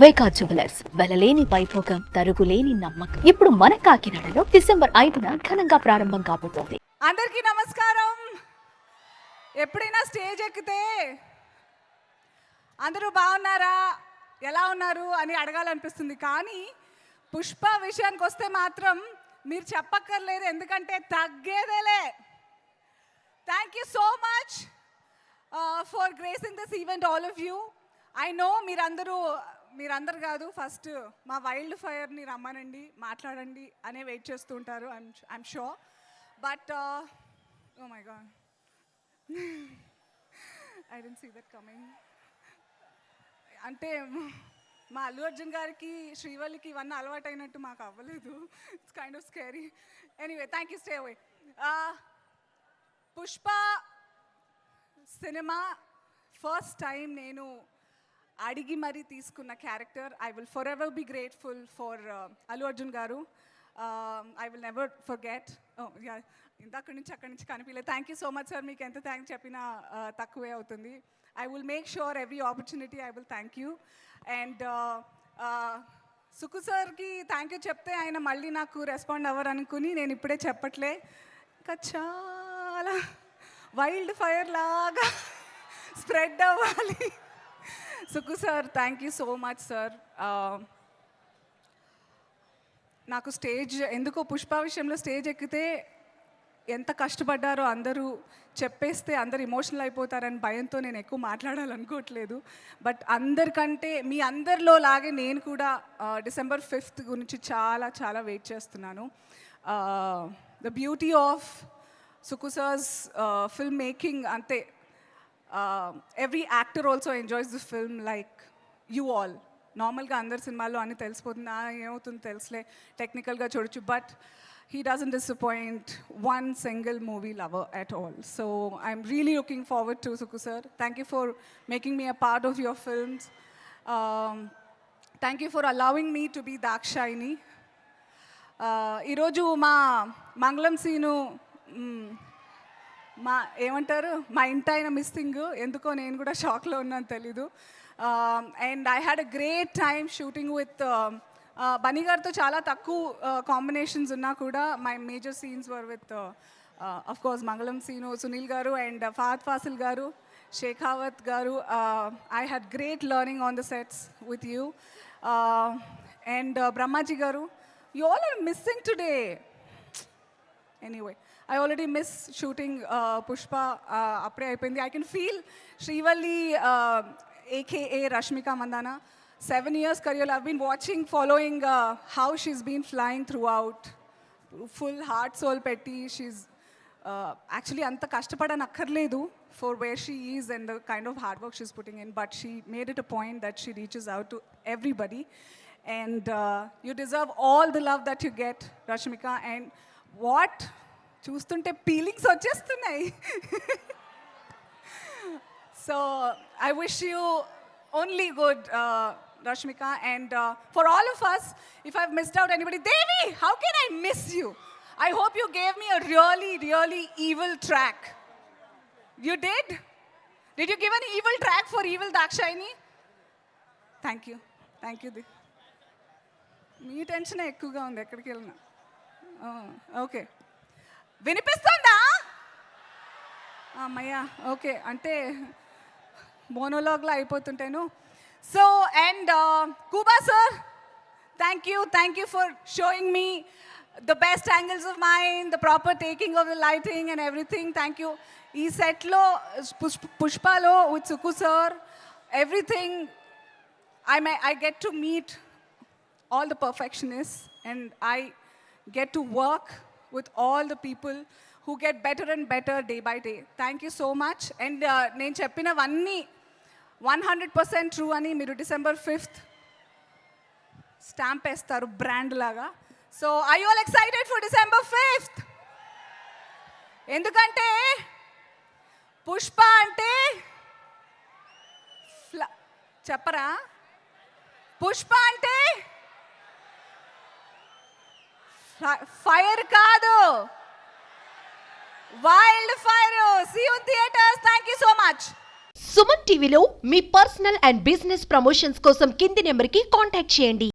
వైకా jewellers వెలలేని Vaibhogam తరుగులేని నమ్మకం ఇప్పుడు మన కాకినాడలో డిసెంబర్ 5న ఘనంగా ప్రారంభం కాబోతోంది. అందరికీ నమస్కారం. ఎప్పుడైనా స్టేజ్ ఎక్కితే అందరూ బాగున్నారా, ఎలా ఉన్నారు అని అడగాలనిపిస్తుంది. కానీ పుష్ప విషయానికి వస్తే మాత్రం మీరు చెప్పక్కర్లేదు, ఎందుకంటే తగ్గేదేలే. Thank you so much for gracing this event all of you. I know మీరందరూ కాదు, ఫస్ట్ మా వైల్డ్ ఫైర్ని రమ్మనండి, మాట్లాడండి అనే వెయిట్ చేస్తూ ఉంటారు. I'm sure. But oh my God, I don't see that coming. అంటే మా అల్లు అర్జున్ గారికి, శ్రీవల్లికి ఇవన్నీ అలవాటు అయినట్టు మాకు అవ్వలేదు. It's kind of scary. Anyway, thank you, stay away. Pushpa cinema first time నేను అడిగి మరీ తీసుకున్న character. I will forever be grateful for Allu Arjun గారు. I will never forget. ఇంతక్కడి నుంచి అక్కడి నుంచి కనిపించలేదు. Thank you so much sir. మీకు ఎంత థ్యాంక్స్ చెప్పినా తక్కువే అవుతుంది. I will make sure every opportunity I will thank you. And Sukku సార్కి థ్యాంక్ యూ చెప్తే ఆయన మళ్ళీ నాకు రెస్పాండ్ అవ్వరు అనుకుని నేను ఇప్పుడే చెప్పట్లే. ఇంకా చాలా వైల్డ్ ఫైర్ లాగా స్ప్రెడ్ అవ్వాలి. Sukku sir, thank you so much sir. నాకు స్టేజ్ ఎందుకో పుష్ప విషయంలో స్టేజ్ ఎక్కితే ఎంత కష్టపడ్డారో అందరూ చెప్పేస్తే అందరు ఎమోషనల్ అయిపోతారని భయంతో నేను ఎక్కువ మాట్లాడాలనుకోవట్లేదు. బట్ అందరికంటే మీ అందరిలో లాగే నేను కూడా December 5th గురించి చాలా చాలా వెయిట్ చేస్తున్నాను. The beauty of Sukku sir's film making అంతే. Every actor also enjoys the film like you all. నార్మల్గా అందరి సినిమాల్లో అన్నీ తెలిసిపోతుంది, ఏమవుతుంది తెలుసులే, టెక్నికల్గా చూడొచ్చు. But he doesn't disappoint one single movie lover at all. So I'm really looking forward to Suku sir. Thank you for making me a part of your films. Thank you for allowing me to be Dakshayini. ఈరోజు మా మంగళం scene ఏమంటారు, మా ఇంటి ఆయన missing. ఎందుకో నేను కూడా షాక్లో ఉన్నాను, తెలీదు. And I had a great time shooting with Bunny గారితో. చాలా తక్కువ కాంబినేషన్స్ ఉన్నా కూడా my major scenes were with of course Mangalam Seenu, Sunil గారు అండ్ ఫహద్ ఫాసిల్ గారు, షేఖావత్ గారు. I had great learning on the sets with you. And Brahmaji గారు, you all are missing today. Anyway, I already miss shooting Pushpa. అప్పుడే అయిపోయింది. I can feel Srivalli, aka Rashmika Mandana. 7 years career. I've been watching, following how she's been flying throughout. Full heart, soul petti. She's actually anta kashtapadanakkarledu for where she is and the kind of hard work she's putting in. But she made it a point that she reaches out to everybody. And you deserve all the love that you get, Rashmika. And what చూస్తుంటే feelings వచ్చేస్తున్నాయి. So I wish you only good, Rashmika. And for all of us, if I've missed out anybody, Devi, how can I miss you? I hope you gave me a really, really evil track. You did? Did you give an evil track for evil Dakshayini? Thank you. Thank you. మీ tension ఎక్కువగా ఉంది ఎక్కడికి వెళ్ళినా. Okay, వినిపిస్తుందా అమ్మయ్యా? Okay, అంటే మోనోలాగ్లో అయిపోతుంటాను. So and Kuba sir, thank you for showing me the best angles of mind, the proper taking of the lighting and everything. Thank you. ఈ సెట్లో పుష్పలో with Sukku sir everything I get to meet all the perfectionists and I get to work with all the people who get better and better day by day. Thank you so much. And నేను చెప్పినవన్నీ 100% true అని మీరు December 5th stamp వేస్తారు brand లాగా. So are you all excited for December 5th? ఎందుకంటే పుష్ప అంటే చెప్పరా, పుష్ప అంటే ఫైర్ కాదు, wild fire. See you in theaters. Thank you so much. Suman టీవీలో మీ పర్సనల్ అండ్ బిజినెస్ ప్రమోషన్స్ కోసం కింది నెంబర్కి కాంటాక్ట్ చేయండి.